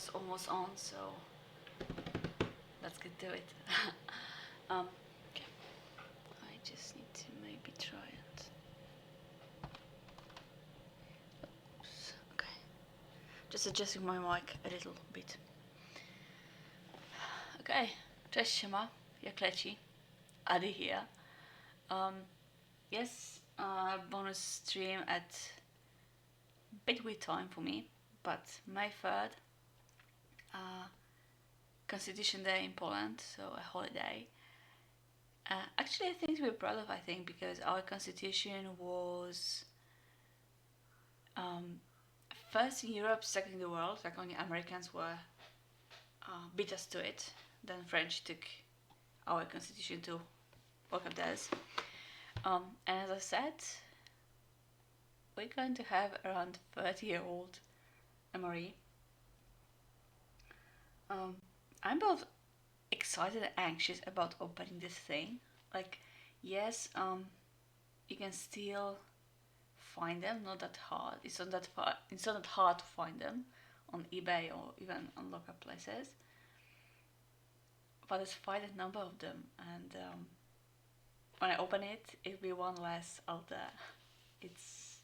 is almost on, so let's get to it. Okay. I just need to maybe try it. Oops. Okay. Just adjusting my mic a little bit. Okay. Cześć, siema. Jak leci? Adi here. Yes, bonus stream at bit weird time for me, but May 3rd, Constitution Day in Poland, so a holiday. Actually, a thing to be proud of, I think, because our constitution was first in Europe, second in the world. Like only Americans were beat us to it. Then French took our constitution to work up theirs. And as I said, we're going to have around 30-year-old MRE. I'm both excited and anxious about opening this thing. Like, yes, you can still find them, not that hard. It's not that hard to find them on eBay or even on local places. But there's a finite number of them, and when I open it, it'll be one less out there. It's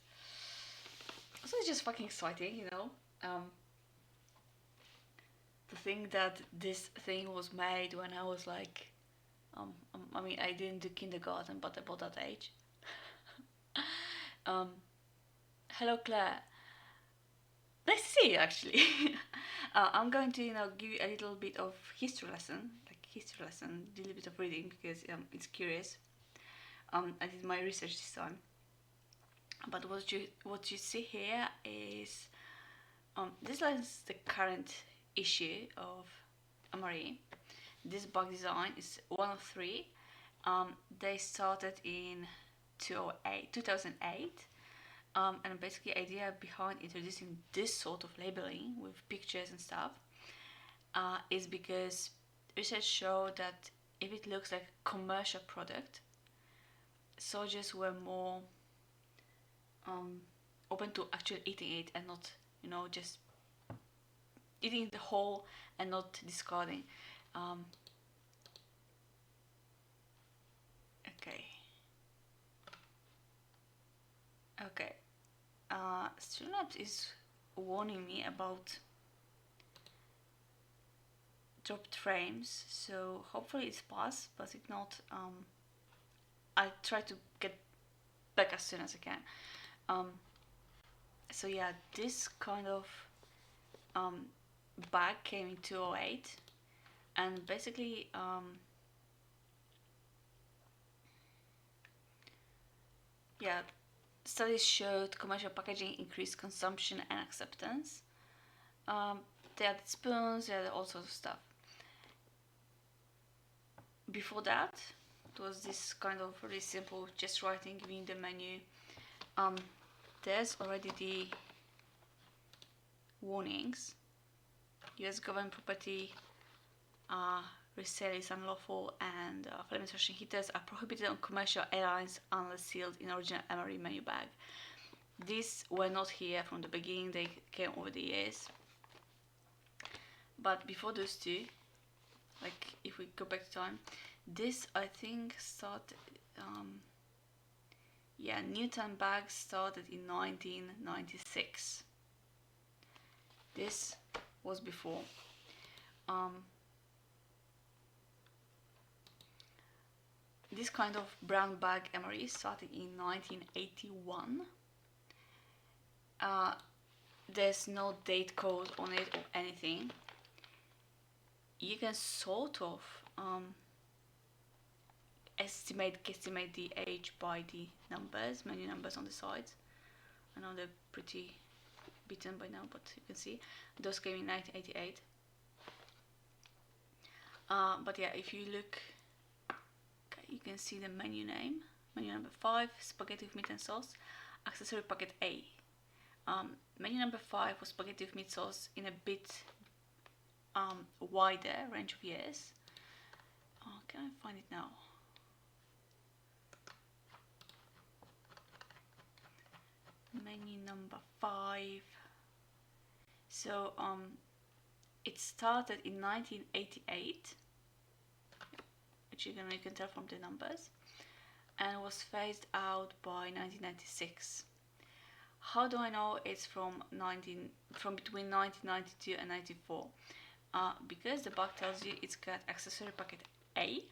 just fucking exciting, you know. To think that this thing was made when I was like, I mean, I didn't do kindergarten, but about that age. Hello, Claire. Nice to see you, actually. I'm going to, give you a little bit of history lesson, do a little bit of reading because it's curious. I did my research this time. But what you see here is this is the current issue of MRE. This bug design is one of three. They started in 2008. And basically the idea behind introducing this sort of labeling with pictures and stuff is because research showed that if it looks like a commercial product, soldiers were more open to actually eating it and not, just eating the whole and not discarding. Okay. Streamlabs is warning me about dropped frames, so hopefully it's passed, but if not, I'll try to get back as soon as I can. So yeah, this kind of bag came in 2008, and basically studies showed commercial packaging increased consumption and acceptance. They had spoons, they had all sorts of stuff. Before that, it was this kind of really simple, just writing, giving the menu. There's already the warnings. US government property resale is unlawful, and flame extraction heaters are prohibited on commercial airlines unless sealed in original MRE menu bag. These were not here from the beginning, they came over the years. But before those two, like if we go back to time, this I think started, Newton bag started in 1996. This was before. This kind of brown bag MRE started in 1981. There's no date code on it or anything. You can sort of guesstimate the age by the numbers, menu numbers on the sides. I know they're pretty beaten by now, but you can see those came in 1988. But yeah, if you look, you can see the menu name. Menu number 5, spaghetti with meat and sauce, accessory pocket A. Menu number 5 was spaghetti with meat sauce in a bit wider range of years. Can I find it now? Menu number 5. So it started in 1988, which you can tell from the numbers, and was phased out by 1996. How do I know it's from between 1992 and 94? Because the bag tells you it's got Accessory Packet A,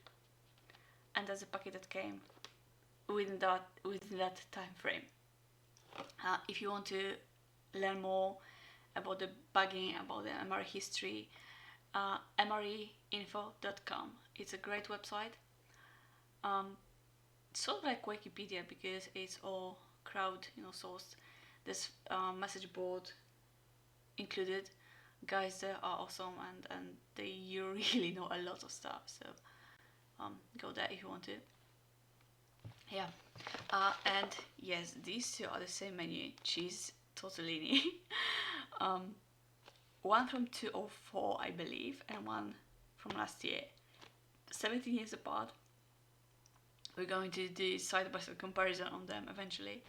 and that's a packet that came within that time frame. If you want to learn more about the bagging, about the MRE history, MREinfo.com. It's a great website. Sort of like Wikipedia because it's all crowd, sourced. There's message board included. Guys there are awesome and they really know a lot of stuff. So go there if you want to. Yeah. And yes, these two are the same menu: cheese tortellini. One from 2004, I believe, and one from last year. 17 years apart. We're going to do side-by-side comparison on them eventually.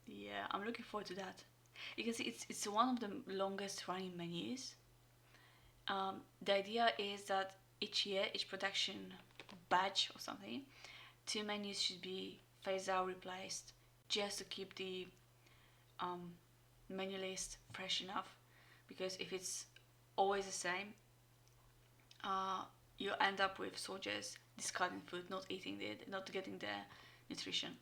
Yeah, I'm looking forward to that. You can see it's one of the longest running menus. The idea is that each year, each production batch or something, 2 menus should be phased out, replaced, just to keep the menu list fresh enough. Because if it's always the same, you end up with soldiers discarding food, not getting their nutrition.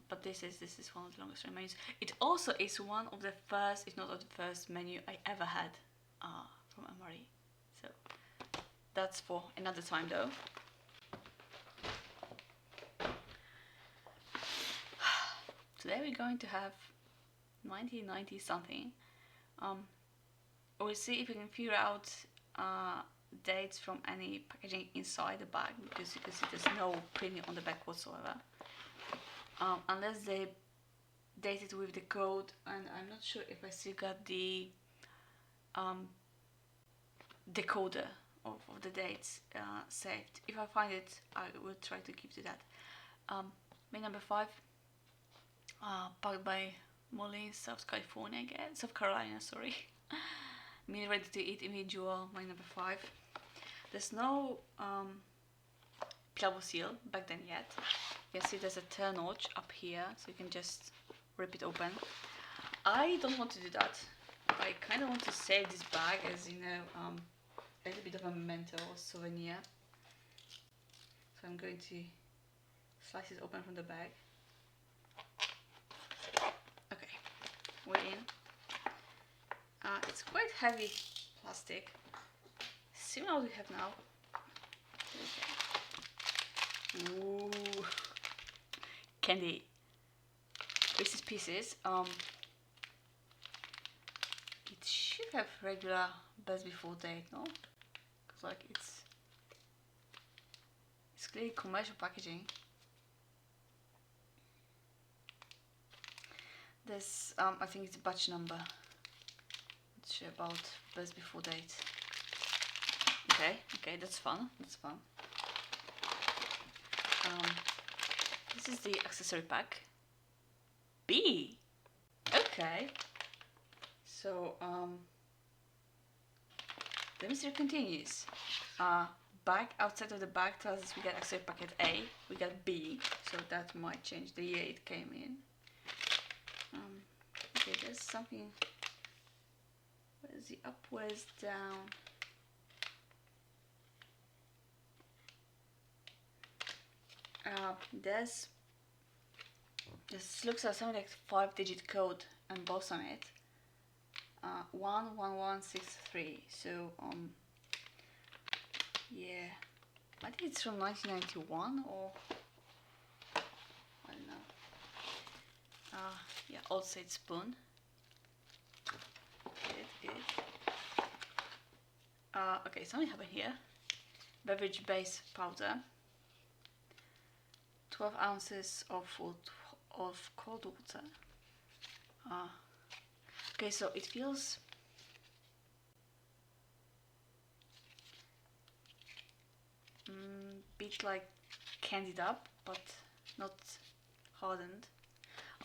But this is one of the longest running menus. It also is one of the first, if not the first menu I ever had from MRE. So that's for another time though. Today we're going to have 1990 something. We'll see if we can figure out dates from any packaging inside the bag, because you can see there's no printing on the back whatsoever. Unless they dated with the code, and I'm not sure if I still got the decoder of the dates saved. If I find it, I will try to keep to that. May number 5, packed by Molly, South Carolina, sorry. Meal ready to eat individual, my number 5. There's no pillable seal back then yet. You can see there's a turn notch up here, so you can just rip it open. I don't want to do that. I kind of want to save this bag as, a little bit of a memento or souvenir. So I'm going to slice it open from the bag. Okay, we're in. It's quite heavy plastic, similar to what we have now. Okay. Ooh, candy. Reese's Pieces. It should have regular best before date, no? Because like it's clearly commercial packaging. This I think it's batch number. Not sure about best before date. Okay, that's fun. This is the Accessory Pack B. Okay. So the mystery continues. Bag outside of the bag tells us we got Accessory Packet A, we got B, so that might change the year it came in. Okay, there's something. Where's the up? Where's down? This looks like something like 5-digit code embossed on it. 11163. So yeah, I think it's from 1991 or I don't know. Yeah, old side spoon. Good. Okay, something happened here. Beverage base powder. 12 ounces of cold water. Okay, so it feels bit like candied up, but not hardened.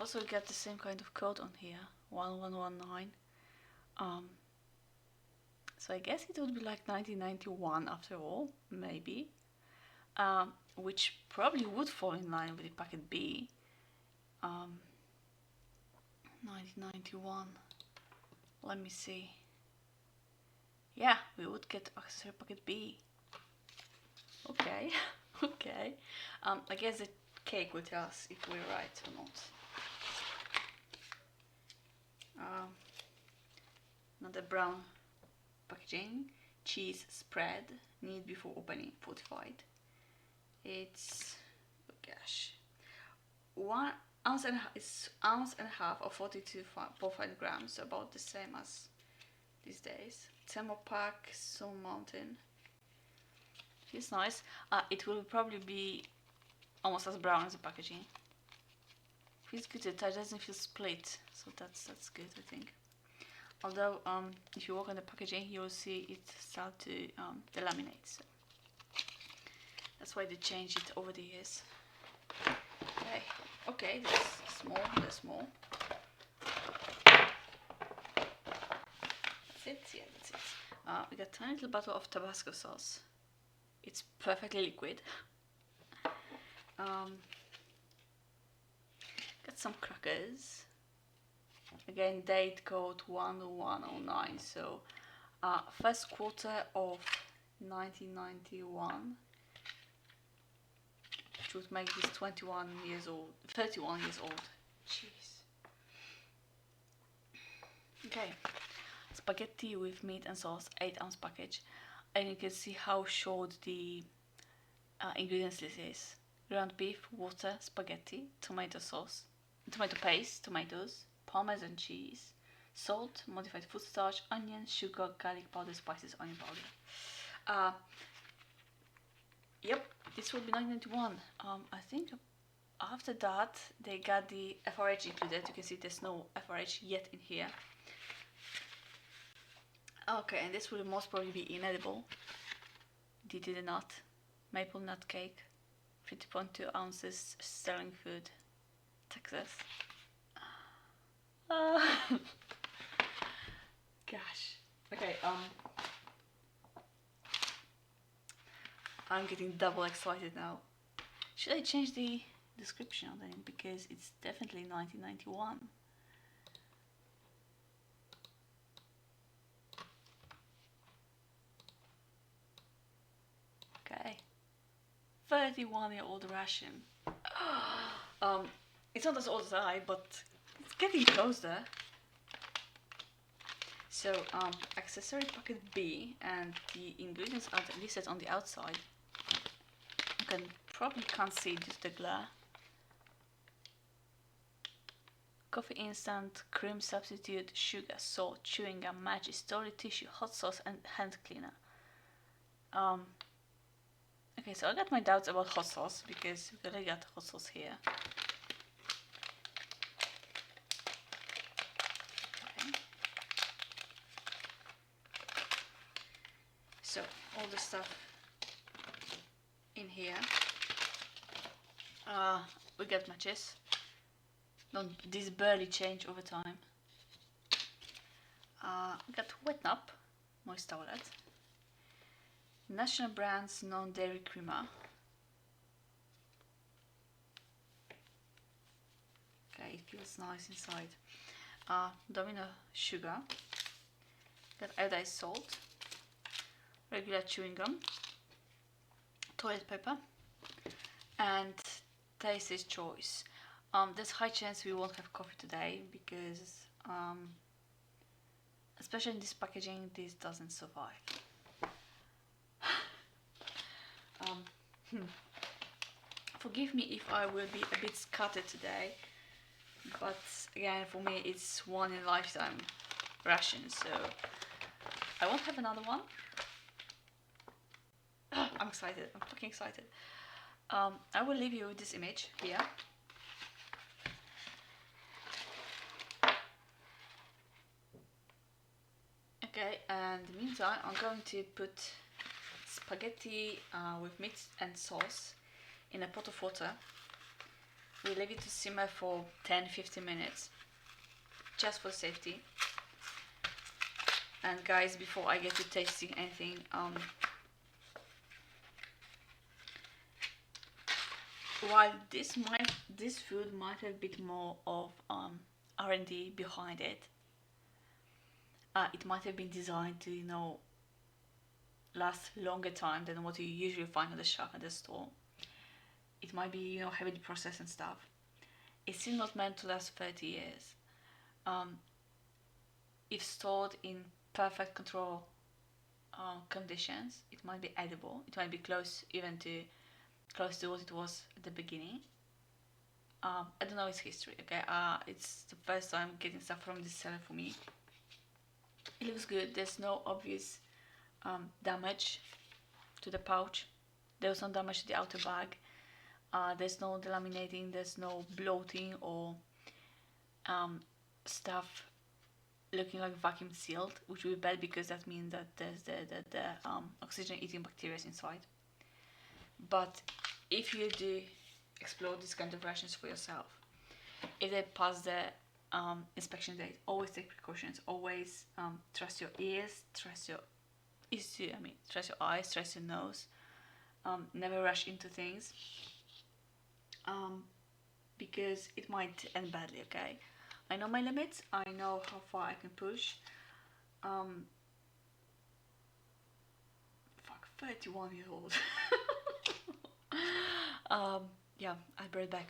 Also, we get the same kind of code on here, 1119. So I guess it would be like 1991 after all, maybe. Which probably would fall in line with the packet B. 1991. Let me see. Yeah, we would get Accessory Pocket B. Okay, okay. I guess the cake will tell us if we're right or not. Another brown packaging. Cheese spread. Need before opening. Fortified. It's, oh gosh, 1 ounce and it's ounce and a half or 42.5 grams, so about the same as these days. Thermo pack, Stone Mountain. It's nice. It will probably be almost as brown as the packaging. Feels good. It doesn't feel split, so that's good, I think. Although if you work on the packaging, you'll see it start to delaminate. So that's why they changed it over the years. Okay, that's small. That's small. That's it. Yeah, that's it. We got a tiny little bottle of Tabasco sauce. It's perfectly liquid. Got some crackers. Again, date code 1109. So, first quarter of 1991, which would make this 31 years old, 31 years old. Jeez. Okay, spaghetti with meat and sauce, 8-ounce package, and you can see how short the ingredients list is. Ground beef, water, spaghetti, tomato sauce, tomato paste, tomatoes, Parmesan cheese, salt, modified food starch, onion, sugar, garlic powder, spices, onion powder. Yep, this will be 1991. I think after that they got the FRH included. You can see there's no FRH yet in here. Okay, and this will most probably be inedible due to the nut. Maple nut cake, 50.2 ounces, sterling food, Texas. Gosh. Okay, I'm getting double excited now. Should I change the description on it? Because it's definitely 1991. Okay. 31-year-old Ration. It's not as old as I, but it's getting closer. So, Accessory Pocket B, and the ingredients are listed on the outside. You probably can't see due to the glare. Coffee instant, cream substitute, sugar, salt, chewing gum, matches, toilet tissue, hot sauce, and hand cleaner. Okay, so I got my doubts about hot sauce because we already got hot sauce here. So, all the stuff in here. We got matches. These barely change over time. We got wet nap, moist towelette. National Brands non-dairy creamer. Okay, it feels nice inside. Domino sugar. Got iodized salt. Regular chewing gum, toilet paper, and Tasty's Choice. There's high chance we won't have coffee today because, especially in this packaging, this doesn't survive. Forgive me if I will be a bit scattered today, but again, for me, it's one in a lifetime ration, so I won't have another one. I'm excited. I'm fucking excited. I will leave you with this image here. Okay, and in the meantime, I'm going to put spaghetti with meat and sauce in a pot of water. We leave it to simmer for 10-15 minutes, just for safety. And guys, before I get to tasting anything, while this food might have a bit more of R&D behind it, it might have been designed to, last longer time than what you usually find on the shelf at the store. It might be, heavily processed and stuff. It's still not meant to last 30 years. If stored in perfect control conditions, it might be edible. It might be close to what it was at the beginning. I don't know its history. Okay, it's the first time getting stuff from this seller for me. It looks good. There's no obvious damage to the pouch. There's no damage to the outer bag. There's no delaminating. There's no bloating or stuff looking like vacuum sealed, which would be bad because that means that there's the oxygen eating bacteria inside. But if you do explore these kind of rations for yourself, if they pass the inspection date, always take precautions. Always trust your ears, trust your eyes, trust your nose. Never rush into things because it might end badly. Okay, I know my limits. I know how far I can push. 31-year-old. Yeah, I'll be right back.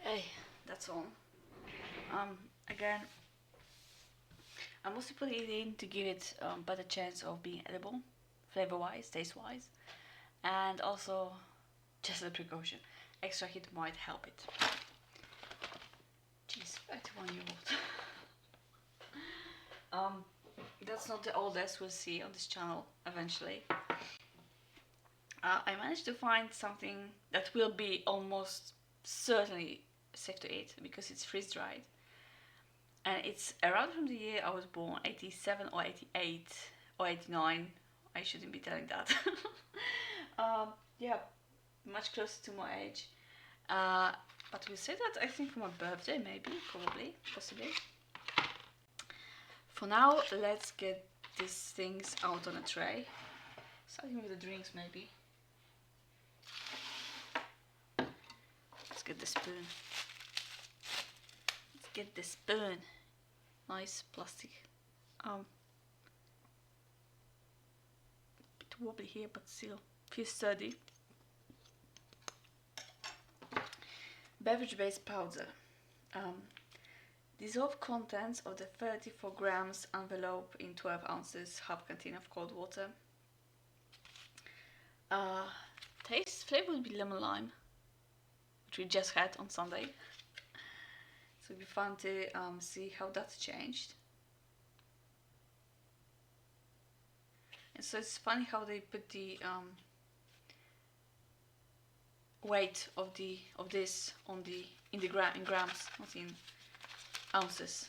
Okay, that's all. Again, I mostly put it in to give it better chance of being edible, flavor-wise, taste-wise, and also just as a precaution. Extra heat might help it. Jeez, 31-year-old. That's not the oldest we'll see on this channel eventually. I managed to find something that will be almost certainly safe to eat because it's freeze-dried. And it's around from the year I was born, 87 or 88 or 89. I shouldn't be telling that. Yeah, much closer to my age. But we'll say that I think for my birthday, maybe, probably, possibly. For now, let's get these things out on a tray. Starting with the drinks, maybe. Let's get the spoon. Let's get the spoon. Nice plastic. Bit wobbly here, but still feels sturdy. Beverage based powder. Dissolve contents of the 34 grams envelope in 12 ounces, half canteen of cold water. Taste flavor will be lemon lime, which we just had on Sunday. So it'll be fun to see how that's changed. And so it's funny how they put the weight of this on in grams, not in ounces.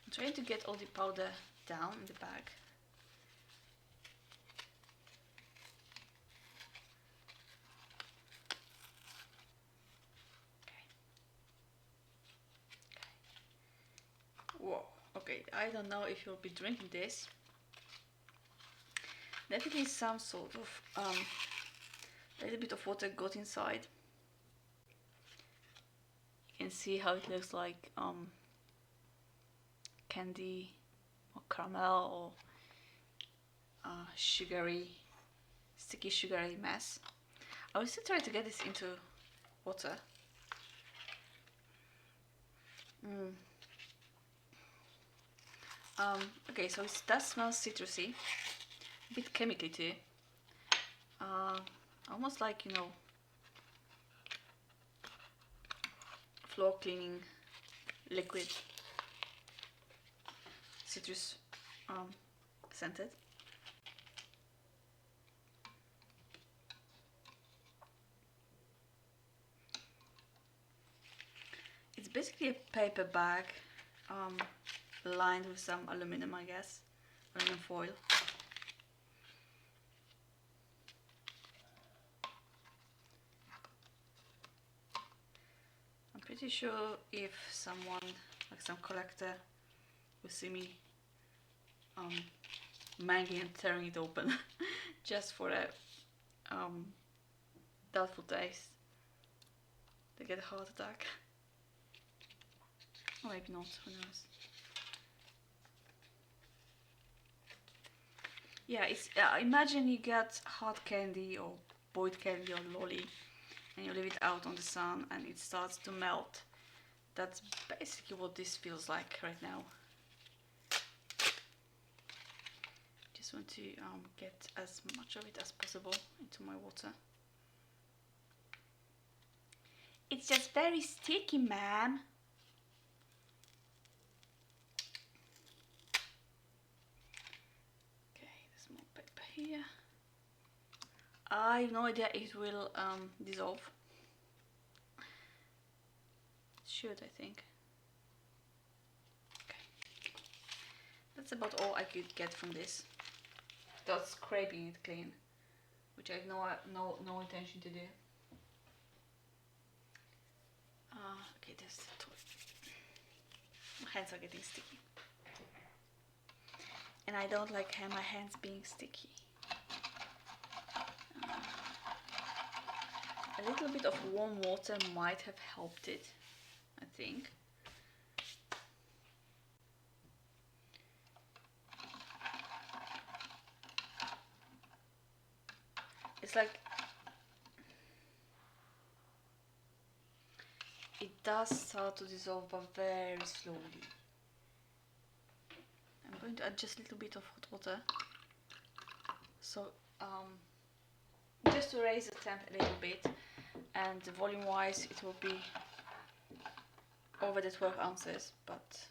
I'm trying to get all the powder down in the bag. Whoa, okay, I don't know if you'll be drinking this. Definitely some sort of a little bit of water got inside. You can see how it looks like candy or caramel or sugary, sticky sugary mess. I will still try to get this into water. Okay, so it does smell citrusy, a bit chemically too. Almost like, you know, floor cleaning liquid, citrus scented. It's basically a paper bag lined with some aluminum, I guess, aluminum foil. I'm pretty sure if someone, like some collector, will see me managing and tearing it open just for a doubtful taste, they get a heart attack. Or maybe not, who knows. Yeah, it's imagine you get hard candy or boiled candy or lolly and you leave it out on the sun and it starts to melt. That's basically what this feels like right now. Just want to get as much of it as possible into my water. It's just very sticky, ma'am. Here. I have no idea it will dissolve. It should, I think. Okay. That's about all I could get from this. Without scraping it clean, which I have no intention to do. Okay, there's the toy. My hands are getting sticky. And I don't like my hands being sticky. A little bit of warm water might have helped it, I think. It's like it does start to dissolve, but very slowly. I'm going to add just a little bit of hot water, so just to raise the temp a little bit, and volume wise it will be over the 12 ounces, but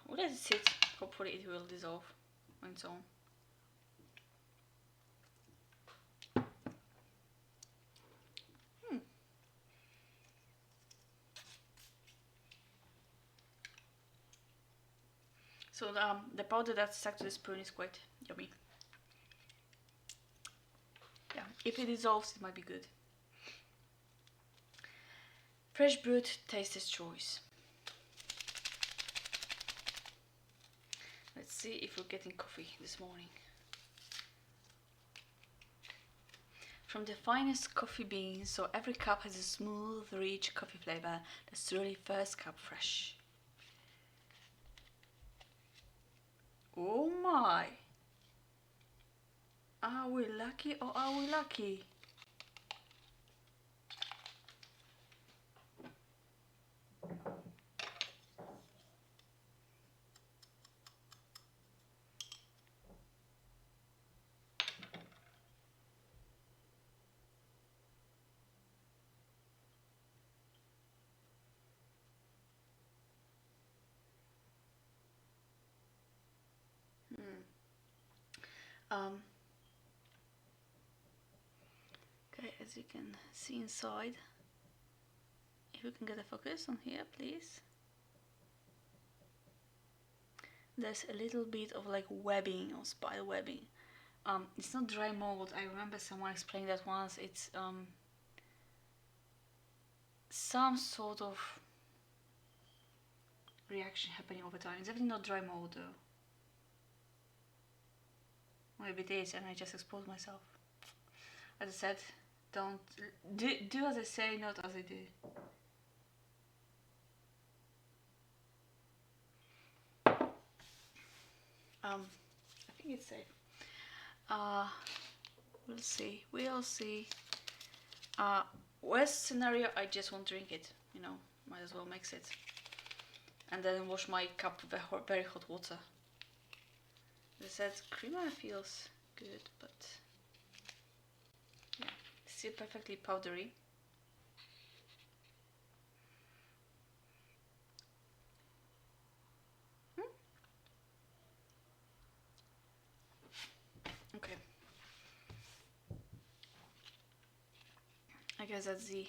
we'll let it sit. Hopefully it will dissolve on its own. So the powder that's stuck to the spoon is quite yummy. Yeah, if it dissolves, it might be good. Fresh brewed, taster's choice. Let's see if we're getting coffee this morning. From the finest coffee beans, so every cup has a smooth, rich coffee flavor that's really first cup fresh. Oh my! Are we lucky or are we lucky? Okay, as you can see inside, if we can get a focus on here, please. there's a little bit of like webbing or spider webbing. It's not dry mold. I remember someone explained that once. It's some sort of reaction happening over time. It's definitely not dry mold though. Maybe it is, and I just exposed myself. As I said, don't do as I say, not as I do. I think it's safe. We'll see. We'll see. Worst scenario, I just won't drink it. You know, might as well mix it, and then wash my cup with very hot water. As I said, creamer feels good, but yeah, still perfectly powdery. Okay. I guess that's the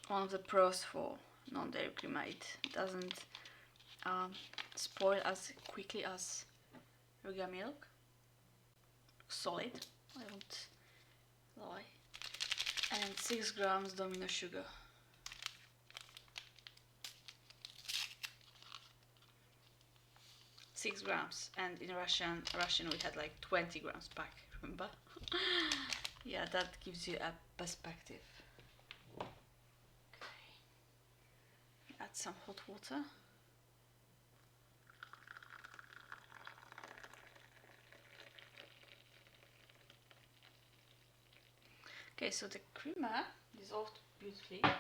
one of the pros for non-dairy creamer. It doesn't spoil as quickly as regular milk. Solid, I won't lie. And 6 grams domino sugar. Six grams, and in Ration we had like 20 grams pack, remember? Yeah, that gives you a perspective. Okay. Add some hot water. Okay, so the creamer dissolved beautifully. Let's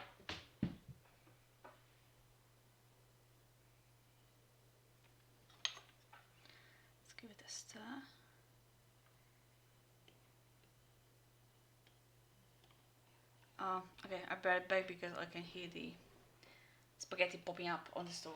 give it a stir. Okay, I brought it back because I can hear the spaghetti popping up on the stove.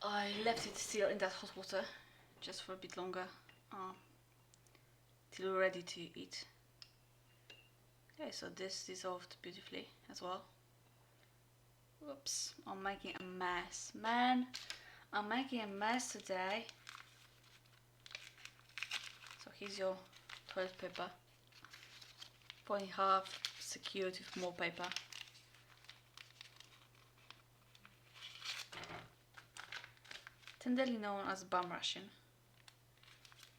I left it still in that hot water just for a bit longer till we're ready to eat. Okay, so this dissolved beautifully as well. Whoops, I'm making a mess. Man, I'm making a mess today. So here's your toilet paper. 4.5 secured with more paper. Tenderly known as bum ration.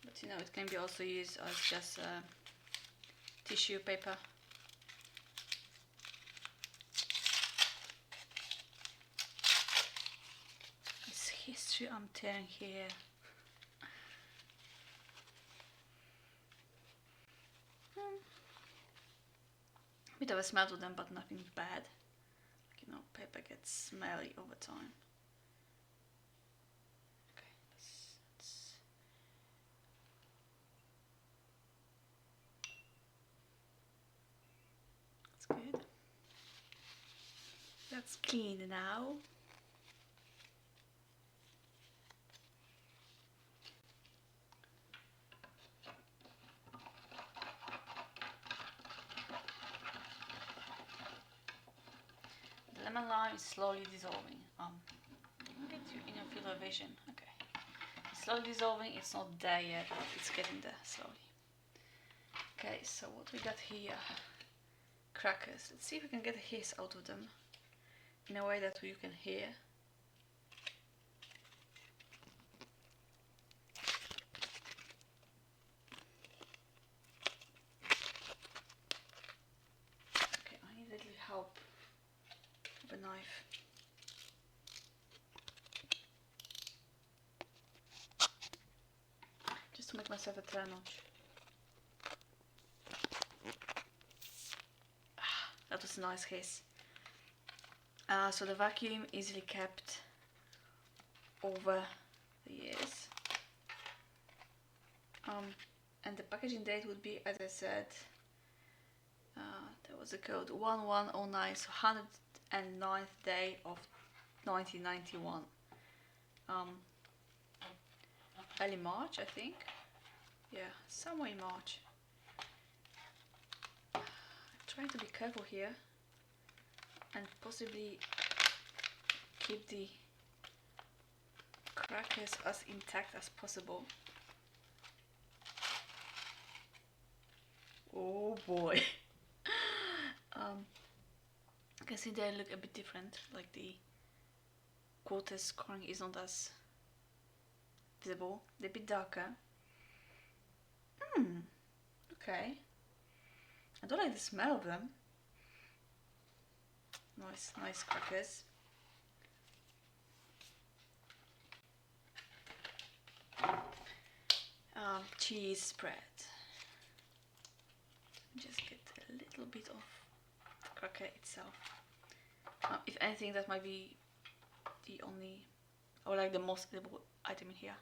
But you know, it can be also used as just tissue paper. It's history I'm telling here. Bit of a smell to them, but nothing bad. Like, you know, paper gets smelly over time. Okay, that's good. That's clean now. The lemon lime is slowly dissolving. Get you in your field of vision. Okay. It's slowly dissolving, it's not there yet, but it's getting there slowly. Okay, so what we got here? Crackers. Let's see if we can get a hiss out of them in a way that you can hear. Okay, I need a little help with a knife. Just to make myself a turn notch. That was a nice hiss. So the vacuum easily kept over the years. And the packaging date would be, as I said, there was a code 1109, so 109th day of 1991. Early March, I think. Yeah, somewhere in March. I'm trying to be careful here and possibly keep the crackers as intact as possible. Oh boy. You can see they look a bit different, like the quarter scoring is not as visible, they're a bit darker. Okay. I don't like the smell of them. Nice crackers. Cheese spread. Just get a little bit of the cracker itself. If anything, that might be the only, or like the most edible item in here.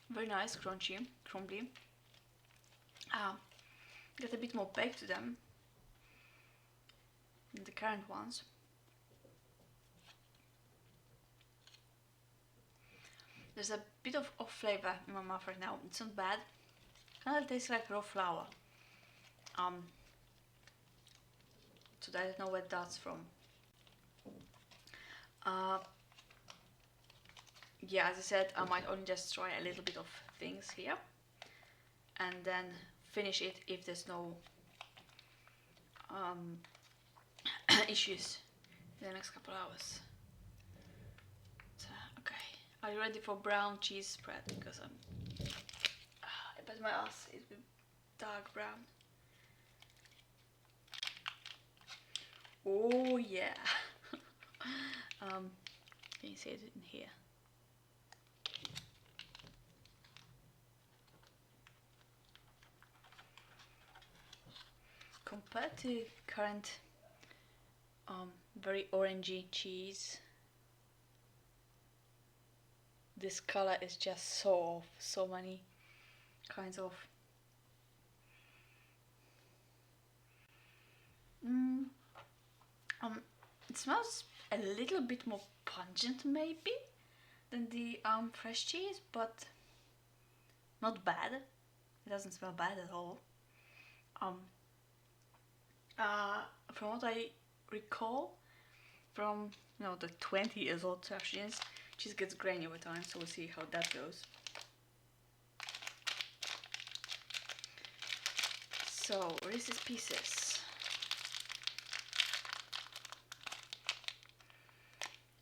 Very nice, crunchy, crumbly. Get a bit more bake to them than the current ones. There's a bit of off flavor in my mouth right now. It's not bad. Kind of tastes like raw flour. So I don't know where that's from. Yeah, as I said, I might only just try a little bit of things here and then finish it if there's no issues in the next couple hours. So, okay, are you ready for brown cheese spread? Because I bet my ass it will be dark brown. Oh yeah. Can you see it in here? Compared to current very orangey cheese, this color is just so off. So many kinds of it smells a little bit more pungent maybe than the fresh cheese, but not bad. It doesn't smell bad at all. From what I recall from the 20 years old sessions, cheese gets grainy over time, so we'll see how that goes. So Reese's Pieces,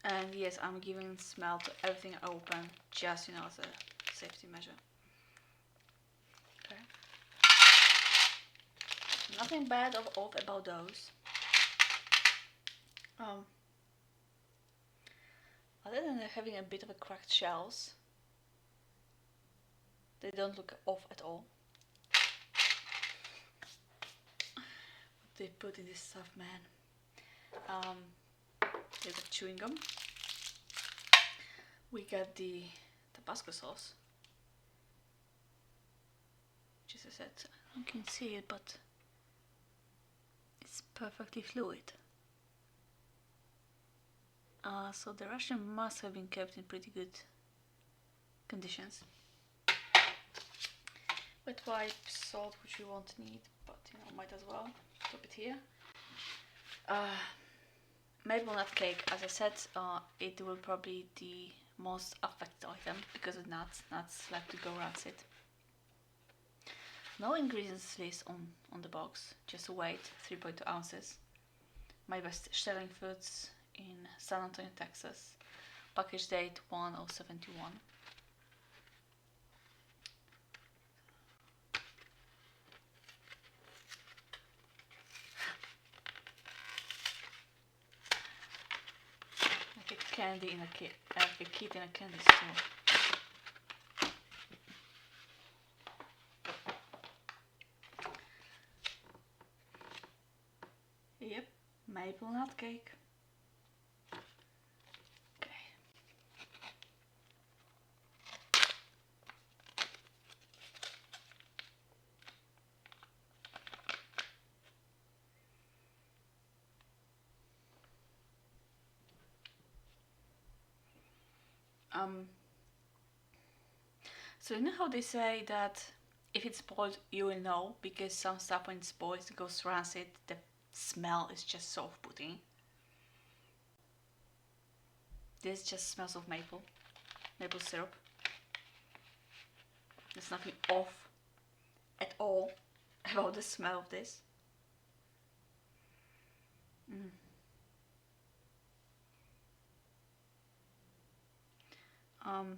and yes, I'm giving smell to everything I open, just as a safety measure. Okay, nothing bad or off about those. Other than having a bit of a cracked shells, they don't look off at all. What they put in this stuff, man. Here's the chewing gum. We got the Tabasco sauce, which as I said, you can see it, but it's perfectly fluid. So the ration must have been kept in pretty good conditions. Wet wipe, salt, which we won't need, but might as well drop it here. Maple nut cake, as I said, it will probably be the most affected item because of nuts. Nuts like to go rancid. No ingredients list on the box, just weight 3.2 ounces. My best selling foods in San Antonio, Texas. Package date 1071. Like a candy in a kit, like a kit in a candy store. Yep, maple nut cake. Okay. So you know how they say that if it's spoiled, you will know, because some stuff when it's spoiled it goes rancid. The smell is just so off-putting. This just smells of maple syrup. There's nothing off at all about the smell of this. Um,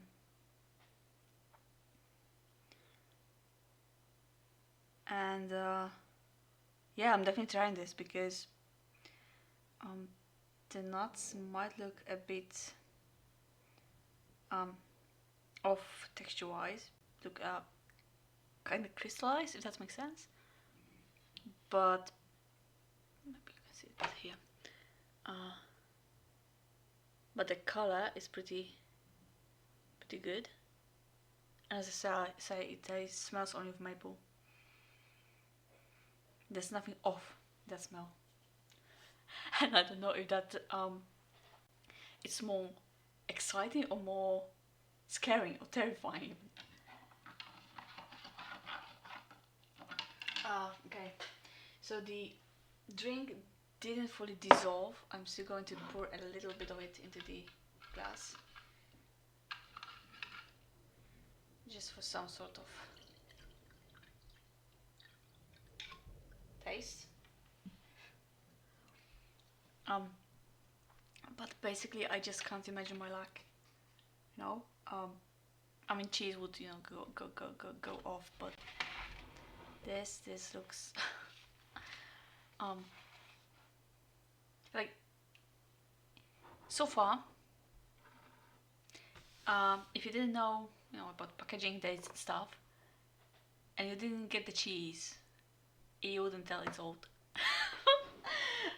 and yeah, I'm definitely trying this because the nuts might look a bit off texture-wise, look kind of crystallized, if that makes sense. But maybe you can see it here. But the color is pretty good. As I say, it smells only of maple. There's nothing off that smell. And I don't know if that it's more exciting or more scary or terrifying. Okay, so the drink didn't fully dissolve. I'm still going to pour a little bit of it into the glass, just for some sort of taste. But basically I just can't imagine my luck, you know. I mean, cheese would, you know, go off, but this looks like, so far, if you didn't know, you know, about packaging dates and stuff, and you didn't get the cheese, you wouldn't tell it's old.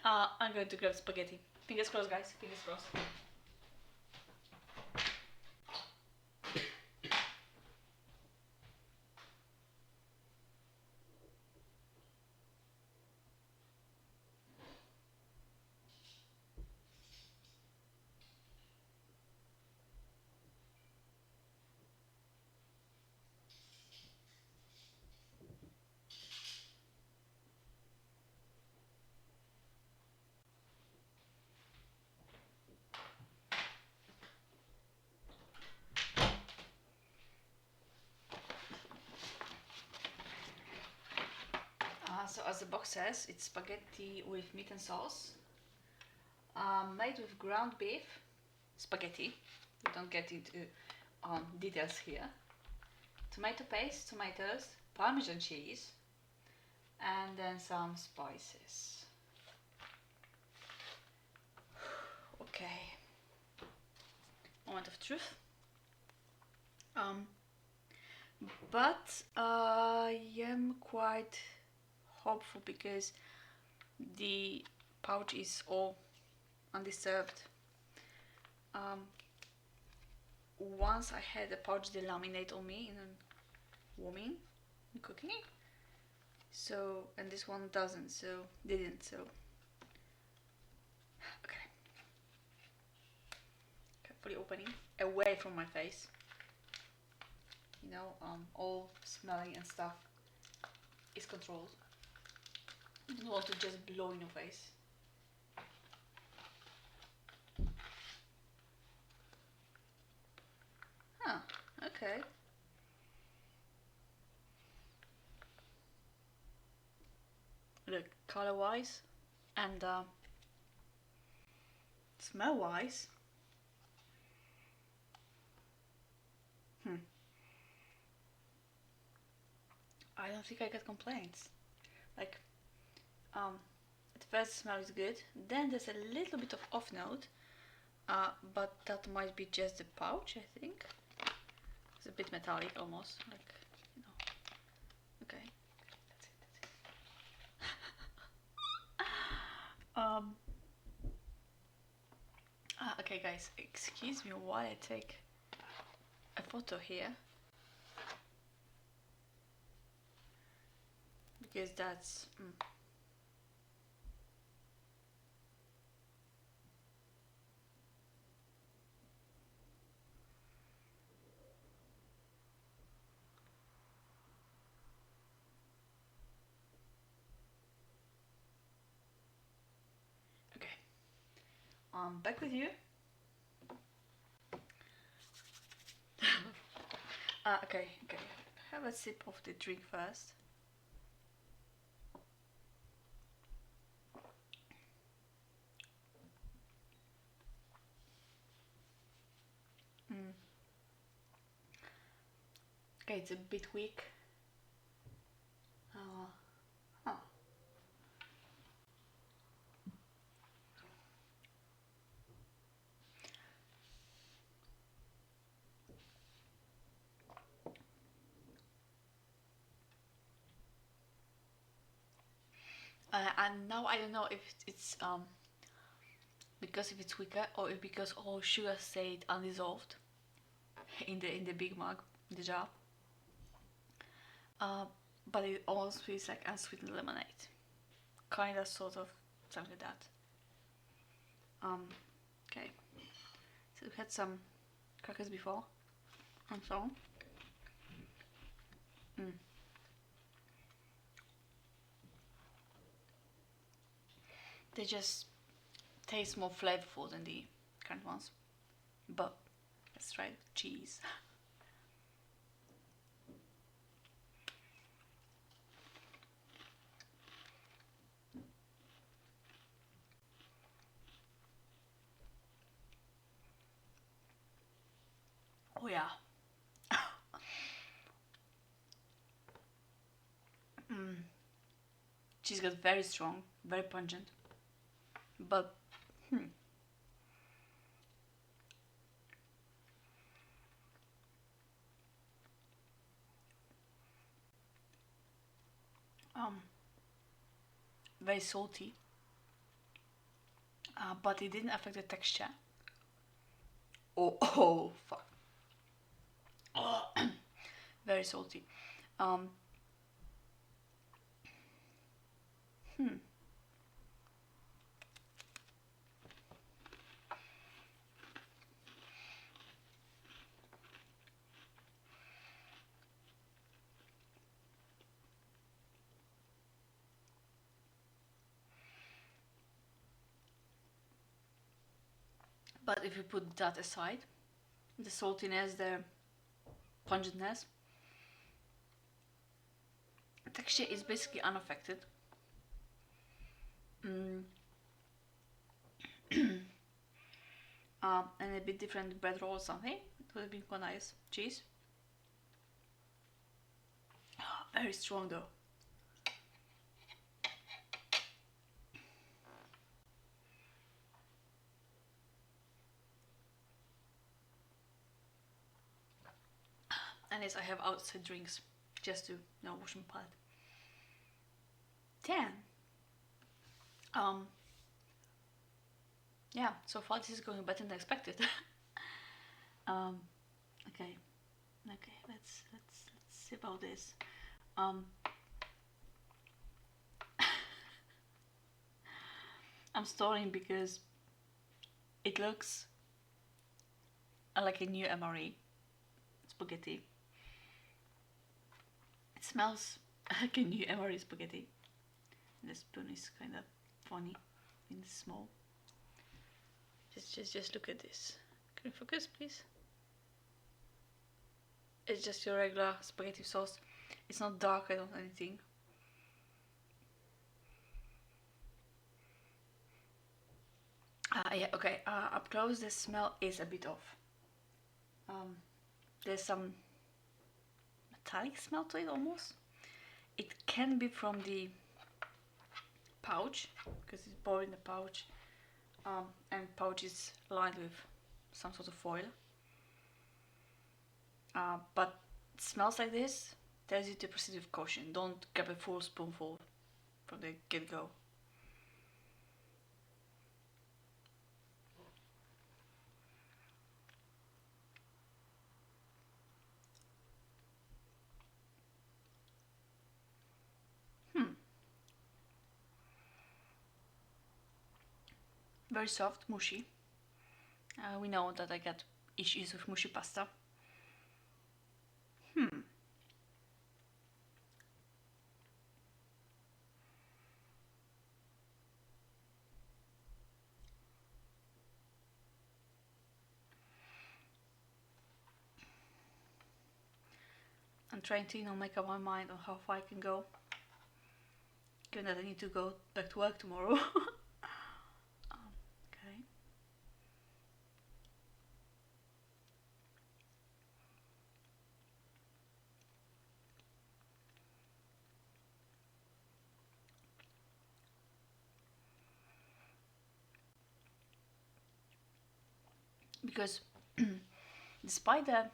I'm going to grab spaghetti. Fingers crossed, guys. Fingers crossed. So as the box says, it's spaghetti with meat and sauce, made with ground beef, spaghetti. We don't get into details here. Tomato paste, tomatoes, Parmesan cheese, and then some spices. Okay. Moment of truth. But I am quite hopeful because the pouch is all undisturbed. Once I had the pouch delaminate on me in warming and cooking, so, and this one doesn't, so didn't, so okay. Carefully opening away from my face, you know, all smelling and stuff is controlled. You don't want to just blow in your face. Huh, okay. Look, color wise and smell wise, I don't think I get complaints. Like, at first smell is good, then there's a little bit of off note, but that might be just the pouch, I think. It's a bit metallic almost, like, you know. Okay, that's it. Okay guys, excuse me while I take a photo here, because that's okay. I'm back with you. Okay. Have a sip of the drink first. Okay, it's a bit weak. Huh. And now I don't know if it's because if it's weaker or if because all sugar stayed undissolved in the big mug, the jar. But it almost feels like unsweetened lemonade, kind of, sort of, something like that. Okay. So we had some crackers before, and so on. They just taste more flavorful than the current ones. But let's try the cheese. Oh yeah. Cheese got very strong, very pungent. But very salty. But it didn't affect the texture. Oh fuck. Oh, very salty. Um, but if you put that aside, the saltiness, the pungentness, texture is basically unaffected. And a bit different bread roll or something. It would have been quite nice. Cheese. Very strong though. And yes, I have outside drinks just to wash my palate. 10. Yeah, so far this is going better than expected. Okay, let's see about this. I'm stalling because it looks like a new MRE spaghetti. It smells like a new MRE spaghetti. The spoon is kind of funny and small. Just look at this. Can you focus, please? It's just your regular spaghetti sauce. It's not dark, I don't anything. Yeah, okay. Up close, the smell is a bit off. There's some metallic smell to it almost. It can be from the pouch, because it's bought in the pouch, and pouch is lined with some sort of foil. But it smells like this, tells you to proceed with caution. Don't grab a full spoonful from the get-go. Very soft, mushy. We know that I get issues with mushy pasta. I'm trying to, make up my mind on how far I can go, given that I need to go back to work tomorrow. Okay. Because despite the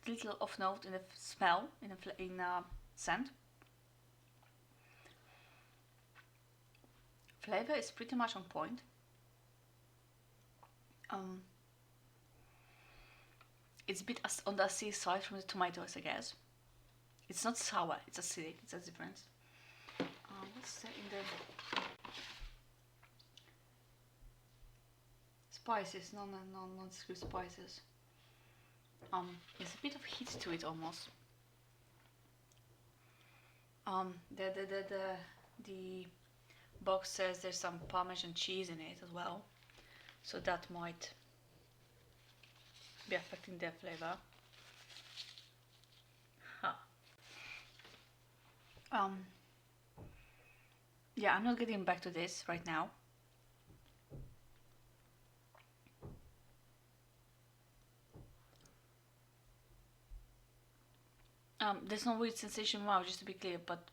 little off note in the smell, in scent, flavor is pretty much on point. It's a bit on the acidic side from the tomatoes, I guess. It's not sour, it's acidic, it's a difference. What's that in the spices? No, not spices. There's a bit of heat to it almost. The box says there's some Parmesan cheese in it as well, so that might be affecting the flavor. Yeah, I'm not getting back to this right now. There's no weird sensation in my mouth, just to be clear, but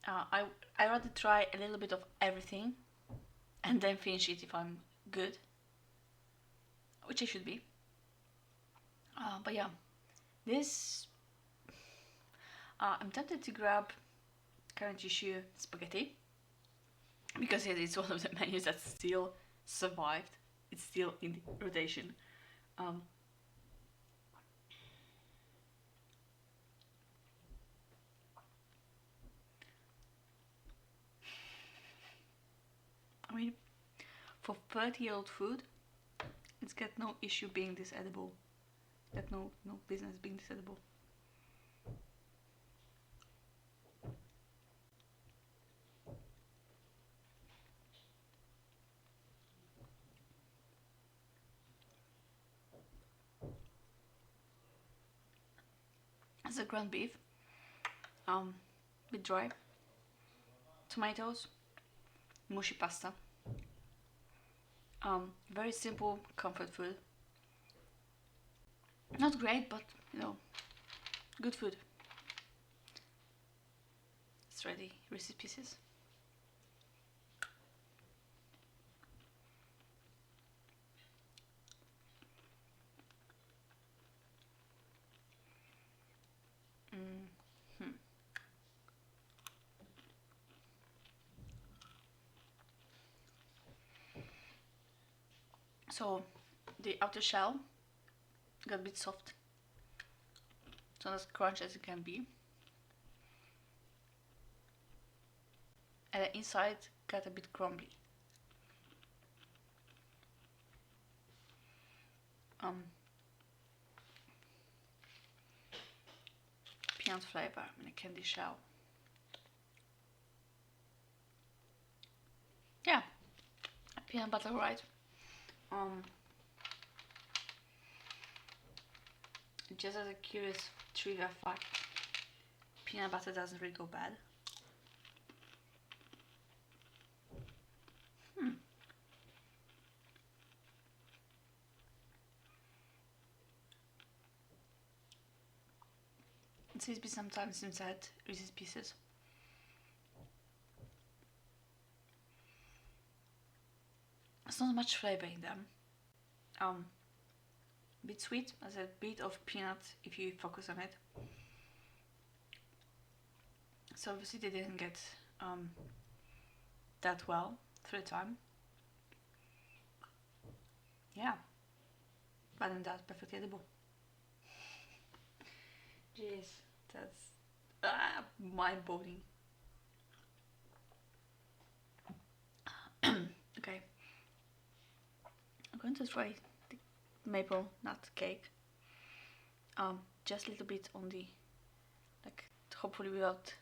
I rather try a little bit of everything and then finish it if I'm good, which I should be. But yeah, this I'm tempted to grab current issue spaghetti because it's one of the menus that still survived. It's still in rotation. I mean, for 30-year-old food, it's got no issue being this edible. Got no business being this edible. It's a ground beef, bit dry, tomatoes, mushy pasta. Very simple comfort food. Not great, but good food. It's ready. Reese's Pieces. So the outer shell got a bit soft, so not as crunchy as it can be, and the inside got a bit crumbly. Peanut flavor in a candy shell. Yeah, peanut butter, right? Just as a curious trivia fact, peanut butter doesn't really go bad. It seems to be sometimes inside Reese's Pieces. There's not much flavor in them. A bit sweet, as a bit of peanut if you focus on it. So obviously they didn't get that well through time. Yeah, but then that's perfectly edible. Jeez, that's mind-boggling. Okay, going to try the maple nut cake. Just a little bit on the, like, hopefully without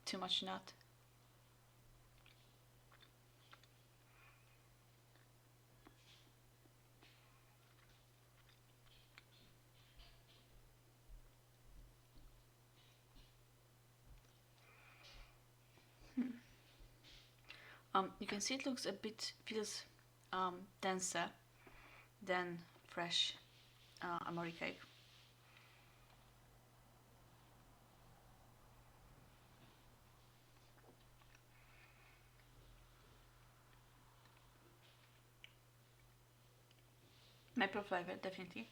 too much nut. You can see it looks feels denser than fresh MRE cake. Maple flavor, definitely.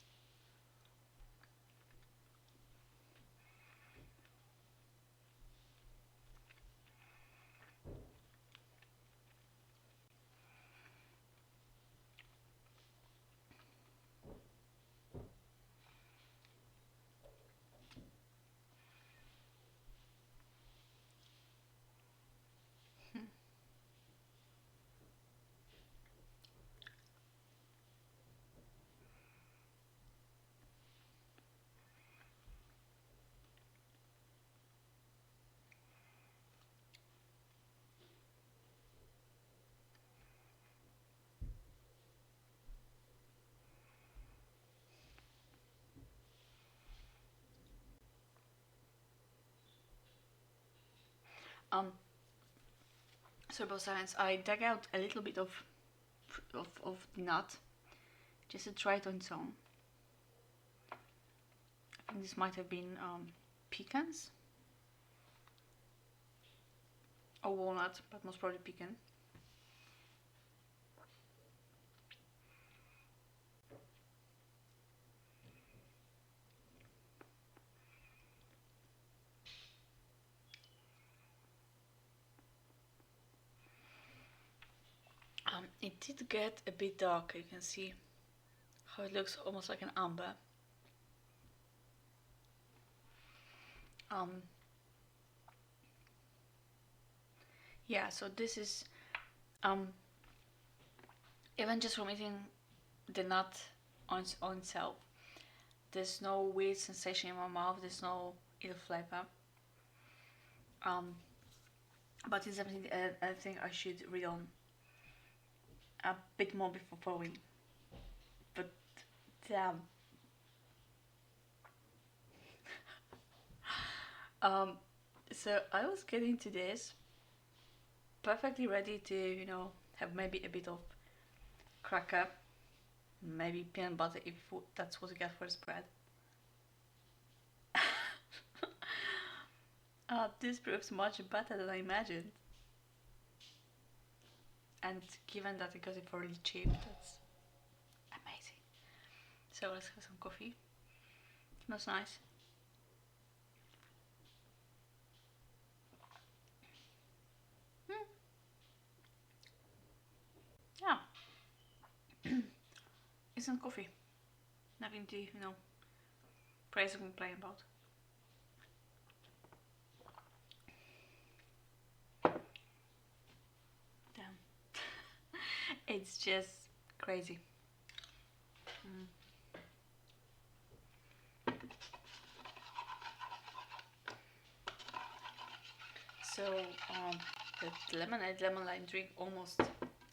Sorry science. I dug out a little bit of the nut just to try it on its own. I think this might have been pecans or walnut, but most probably pecan. It did get a bit darker. You can see how it looks almost like an amber. Yeah, so this is even just from eating the nut on itself, there's no weird sensation in my mouth, there's no ill flavor. But it's definitely I think I should read on a bit more before following. But damn. So I was getting to this perfectly ready to, you know, have maybe a bit of cracker, maybe peanut butter if that's what you get for the spread. This proves much better than I imagined. And given that I got it for really cheap, that's amazing. So let's have some coffee. Smells nice. Yeah. Isn't coffee. Nothing to, you know, praise or complain about. Damn. It's just crazy. So the lemon lime drink almost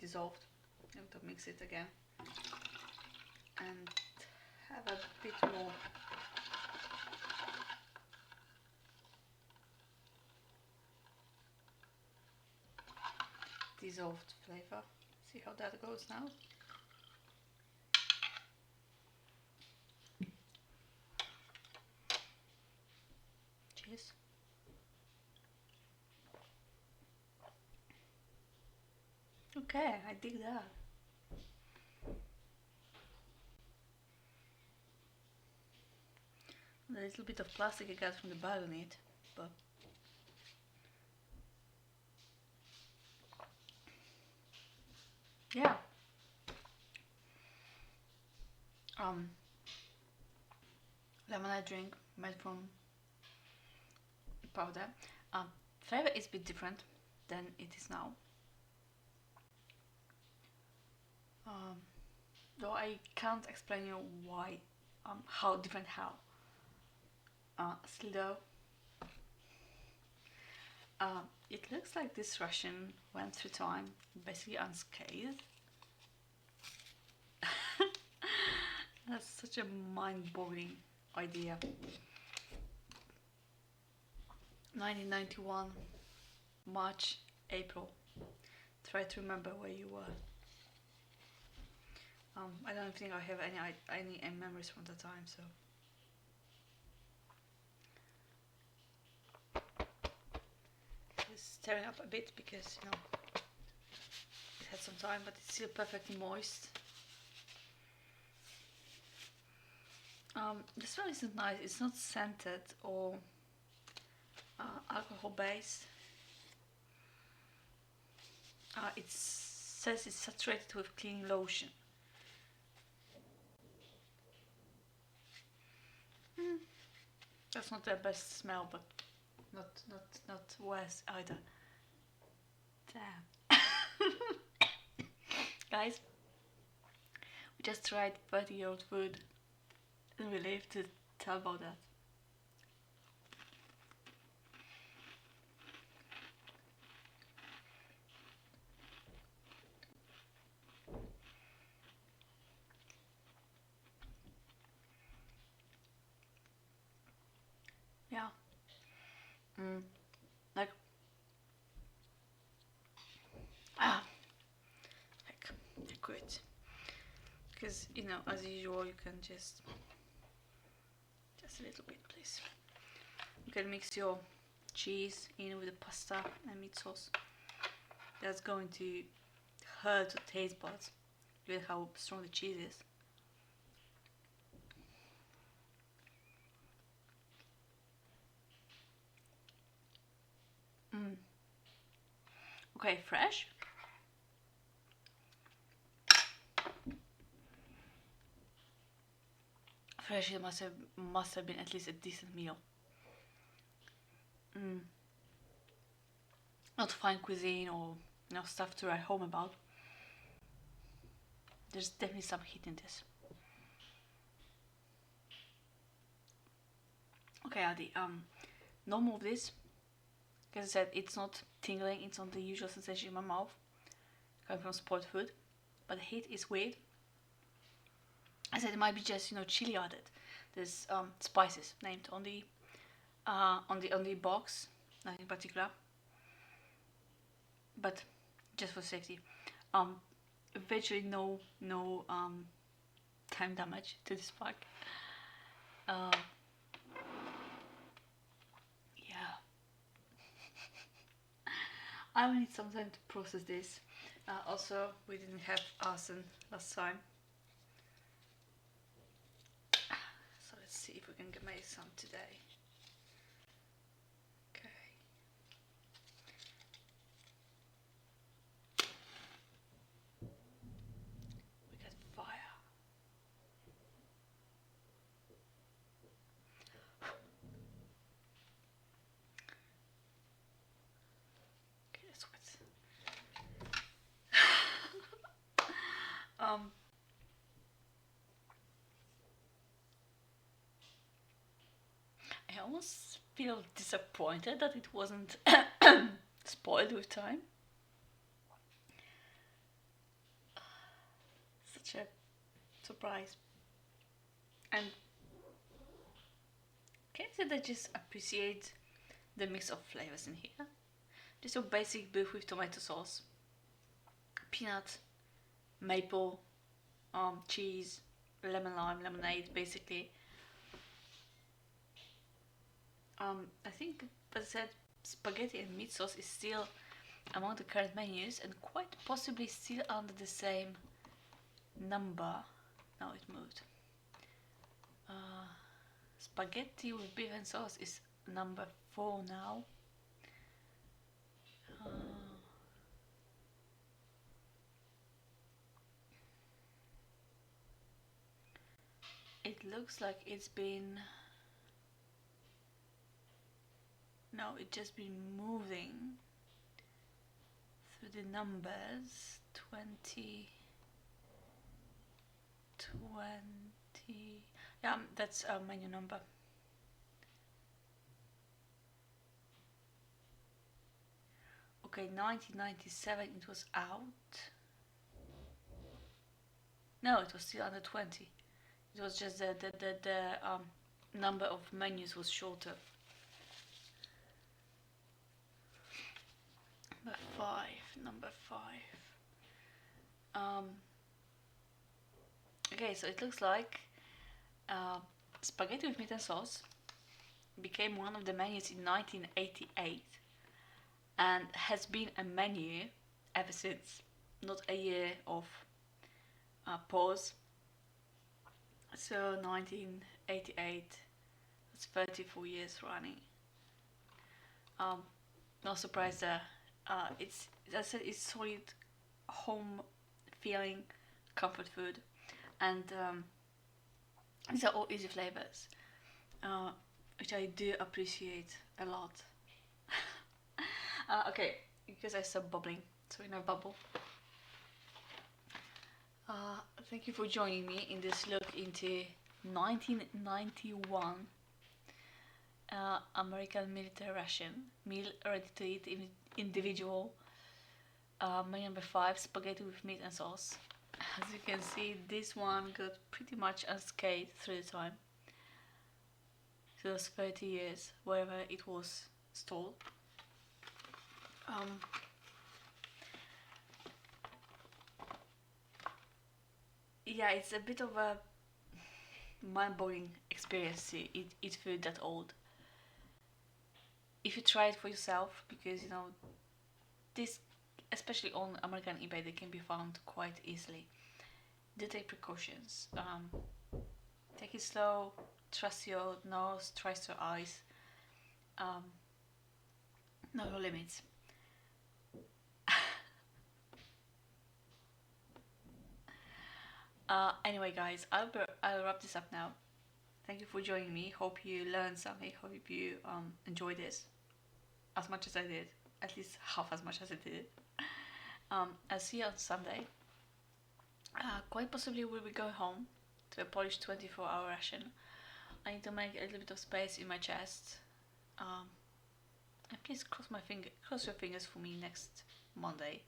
dissolved. I'm going to mix it again and have a bit more. Dissolved flavor. See how that goes now. Cheers. Okay, I dig that. A little bit of plastic I got from the bag on it, but yeah. Lemonade drink made from powder. Flavor is a bit different than it is now. Though I can't explain you why, how different how. Still though, it looks like this Ration went through time basically unscathed. That's such a mind-boggling idea. 1991, March, April. Try to remember where you were. I don't think I have any memories from the time, so. Just stirring up a bit because, you know, it had some time, but it's still perfectly moist. The smell isn't nice. It's not scented or alcohol based. It says it's saturated with clean lotion. That's not the best smell, but not worse either. Damn. Guys, we just tried 30-year-old food and we live to tell about that. Yeah. Like, heck, quit. Because, you know, as usual, you can just a little bit, please. You can mix your cheese in with the pasta and meat sauce. That's going to hurt the taste buds, given how strong the cheese is. Okay, fresh. Fresh, it must have been at least a decent meal. Not fine cuisine or, you know, stuff to write home about. There's definitely some heat in this. Okay, Adi, no more of this. As I said, it's not tingling, it's not the usual sensation in my mouth coming from spoiled food, but the heat is weird. I said it might be just, you know, chili added. There's spices named on the box, nothing particular, but just for safety. Virtually no time damage to this pack. Yeah. I will need some time to process this. Also, we didn't have arson last time. So let's see if we can make some today. Okay. We got fire. Okay, that's what. I almost feel disappointed that it wasn't spoiled with time. Such a surprise. And can I say that I just appreciate the mix of flavors in here? Just a basic beef with tomato sauce, peanut, maple, cheese, lemon lime, lemonade, basically. I think, as I said, spaghetti and meat sauce is still among the current menus and quite possibly still under the same number. Now it moved. Spaghetti with beef and sauce is number 4 now. It looks like it's been... No, it's just been moving through the numbers. 20... 20. Yeah, that's menu number. Okay, 1997 it was out. No, it was still under 20. It was just the number of menus was shorter. Number five. Okay, so it looks like spaghetti with meat and sauce became one of the menus in 1988 and has been a menu ever since. Not a year of pause. So 1988, that's 34 years running. No surprise there. It's, as I said, it's solid home feeling comfort food, and these are all easy flavors, which I do appreciate a lot. Okay, because I stopped bubbling, so in a bubble. Thank you for joining me in this look into 1991 American military ration meal, ready to eat individual. Menu number 5, spaghetti with meat and sauce. As you can see, this one got pretty much unscathed through the time. So those 30 years, wherever it was stored. Yeah, it's a bit of a mind-blowing experience to eat food that old. If you try it for yourself, because you know, this, especially on American eBay, they can be found quite easily. Do take precautions. Take it slow, trust your nose, trust your eyes. Know your limits. Anyway, guys, I'll wrap this up now. Thank you for joining me. Hope you learned something. Hope you enjoyed this as much as I did. At least half as much as I did. I'll see you on Sunday. Quite possibly we'll be going home to a Polish 24-hour ration. I need to make a little bit of space in my chest. And please cross your fingers for me next Monday.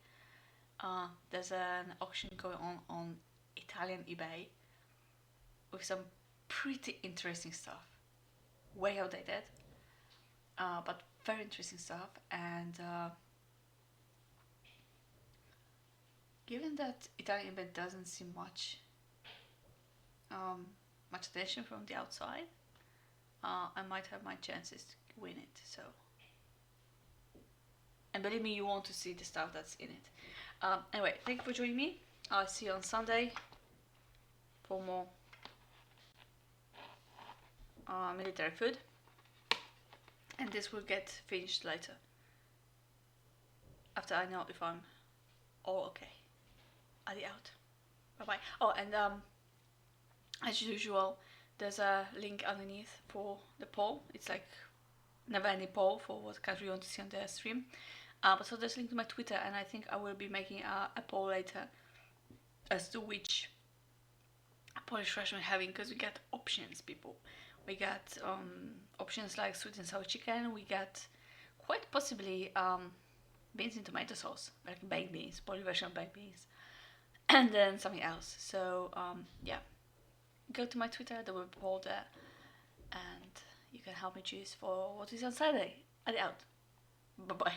There's an auction going on Italian eBay with some pretty interesting stuff. Way outdated, but very interesting stuff. And given that Italian eBay doesn't see much attention from the outside, I might have my chances to win it. So, and believe me, you want to see the stuff that's in it. Anyway, thank you for joining me. I'll see you on Sunday for more military food, and this will get finished later after I know if I'm all okay. Adi out. Bye bye. Oh, and as usual, there's a link underneath for the poll. It's like never any poll for what country you want to see on the stream. But so there's a link to my Twitter, and I think I will be making a poll later as to which Polish ration we're having, because we got options, people. We got options like sweet and sour chicken. We got quite possibly beans in tomato sauce, like baked beans, Polish version of baked beans, and then something else. So yeah, go to my Twitter, there will be a poll there, and you can help me choose for what is on Saturday. Adi out. Bye bye.